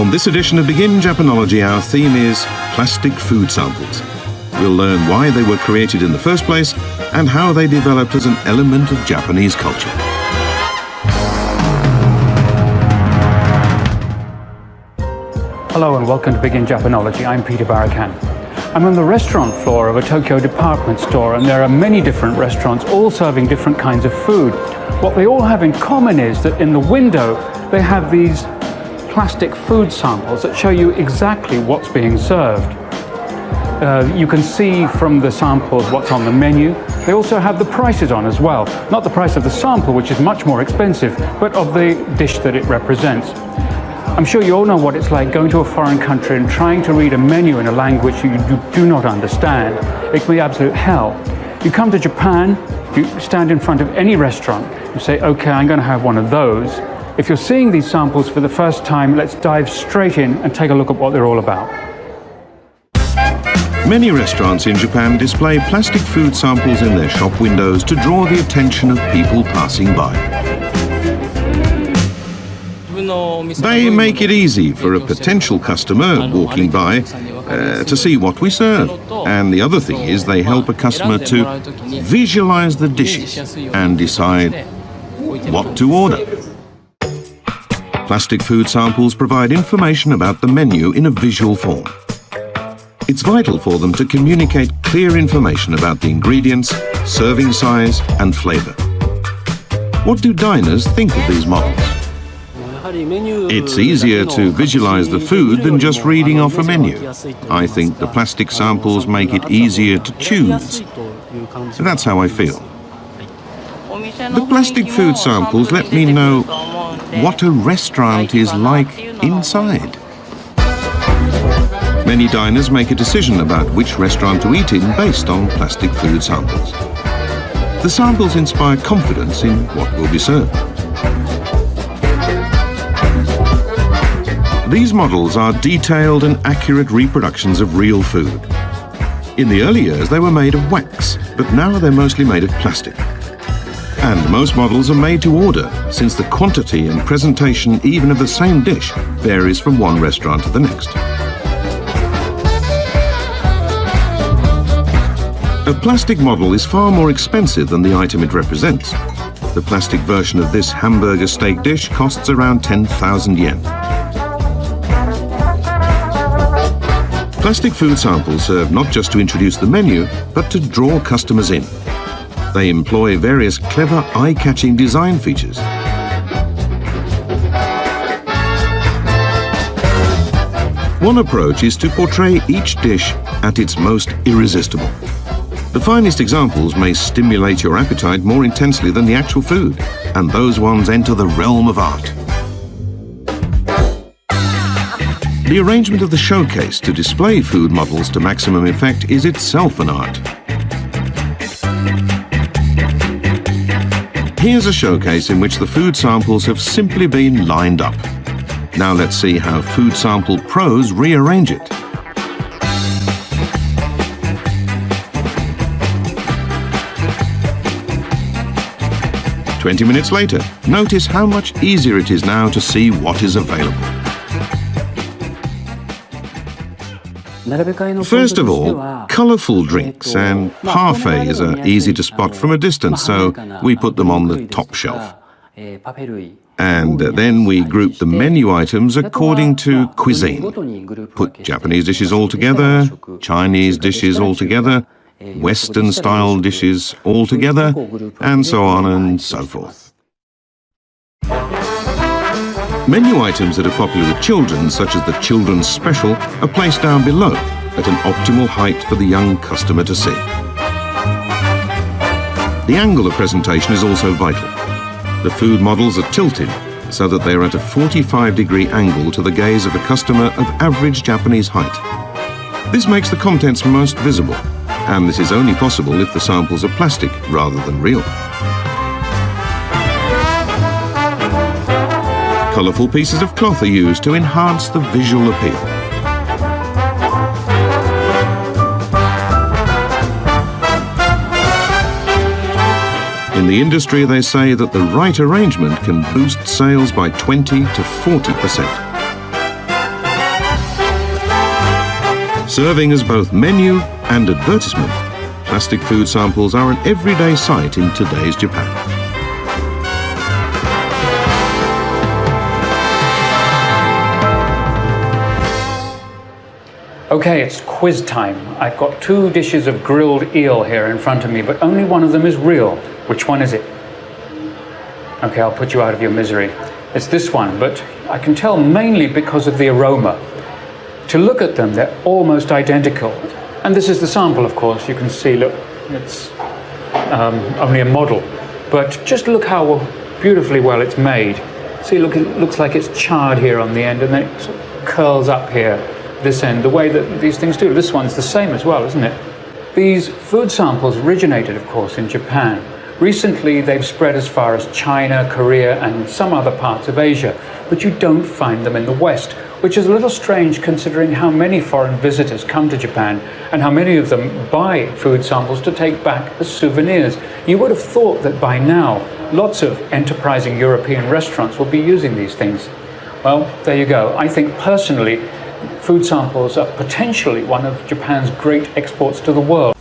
On this edition of Begin Japanology, our theme is plastic food samples. We'll learn why they were created in the first place and how they developed as an element of Japanese culture. Hello and welcome to Begin Japanology. I'm Peter Barakan. I'm on the restaurant floor of a Tokyo department store, and there are many different restaurants all serving different kinds of food. What they all have in common is that in the window they have these plastic food samples that show you exactly what's being served. You can see from the samples what's on the menu. They also have the prices on as well. Not the price of the sample, which is much more expensive, but of the dish that it represents. I'm sure you all know what it's like going to a foreign country and trying to read a menu in a language you do not understand. It can be absolute hell. You come to Japan, you stand in front of any restaurant, you say, okay, I'm going to have one of those. If you're seeing these samples for the first time, let's dive straight in and take a look at what they're all about. Many restaurants in Japan display plastic food samples in their shop windows to draw the attention of people passing by. They make it easy for a potential customer walking by to see what we serve. And the other thing is they help a customer to visualize the dishes and decide what to order. Plastic food samples provide information about the menu in a visual form. It's vital for them to communicate clear information about the ingredients, serving size and flavor. What do diners think of these models? It's easier to visualize the food than just reading off a menu. I think the plastic samples make it easier to choose. That's how I feel. The plastic food samples let me know what a restaurant is like inside. Many diners make a decision about which restaurant to eat in based on plastic food samples. The samples inspire confidence in what will be served. These models are detailed and accurate reproductions of real food. In the early years, they were made of wax, but now they're mostly made of plastic. And most models are made to order, since the quantity and presentation even of the same dish varies from one restaurant to the next. A plastic model is far more expensive than the item it represents. The plastic version of this hamburger steak dish costs around 10,000 yen. Plastic food samples serve not just to introduce the menu, but to draw customers in. They employ various clever, eye-catching design features. One approach is to portray each dish at its most irresistible. The finest examples may stimulate your appetite more intensely than the actual food, and those ones enter the realm of art. The arrangement of the showcase to display food models to maximum effect is itself an art. Here's a showcase in which the food samples have simply been lined up. Now let's see how food sample pros rearrange it. "20 minutes later, notice how much easier it is now to see what is available. First of all, colourful drinks and parfaits are easy to spot from a distance, so we put them on the top shelf. And then we group the menu items according to cuisine. Put Japanese dishes all together, Chinese dishes all together, Western-style dishes all together, and so on and so forth. Menu items that are popular with children, such as the children's special, are placed down below at an optimal height for the young customer to see. The angle of presentation is also vital. The food models are tilted so that they are at a 45-degree angle to the gaze of a customer of average Japanese height. This makes the contents most visible, and this is only possible if the samples are plastic rather than real. Colourful pieces of cloth are used to enhance the visual appeal. In the industry, they say that the right arrangement can boost sales by 20 to 40%. Serving as both menu and advertisement, plastic food samples are an everyday sight in today's Japan. Okay, it's quiz time. I've got 2 dishes of grilled eel here in front of me, but only one of them is real. Which one is it? Okay, I'll put you out of your misery. It's this one, but I can tell mainly because of the aroma. To look at them, they're almost identical. And this is the sample, of course. You can see, look, it's only a model. But just look how beautifully well it's made. See, look, it looks like it's charred here on the end, and then it sort of curls up here. This end, the way that these things do. This one's the same as well, isn't it? These food samples originated, of course, in Japan. Recently, they've spread as far as China, Korea, and some other parts of Asia, but you don't find them in the West, which is a little strange considering how many foreign visitors come to Japan and how many of them buy food samples to take back as souvenirs. You would have thought that by now, lots of enterprising European restaurants will be using these things. Well, there you go. I think personally, food samples are potentially one of Japan's great exports to the world.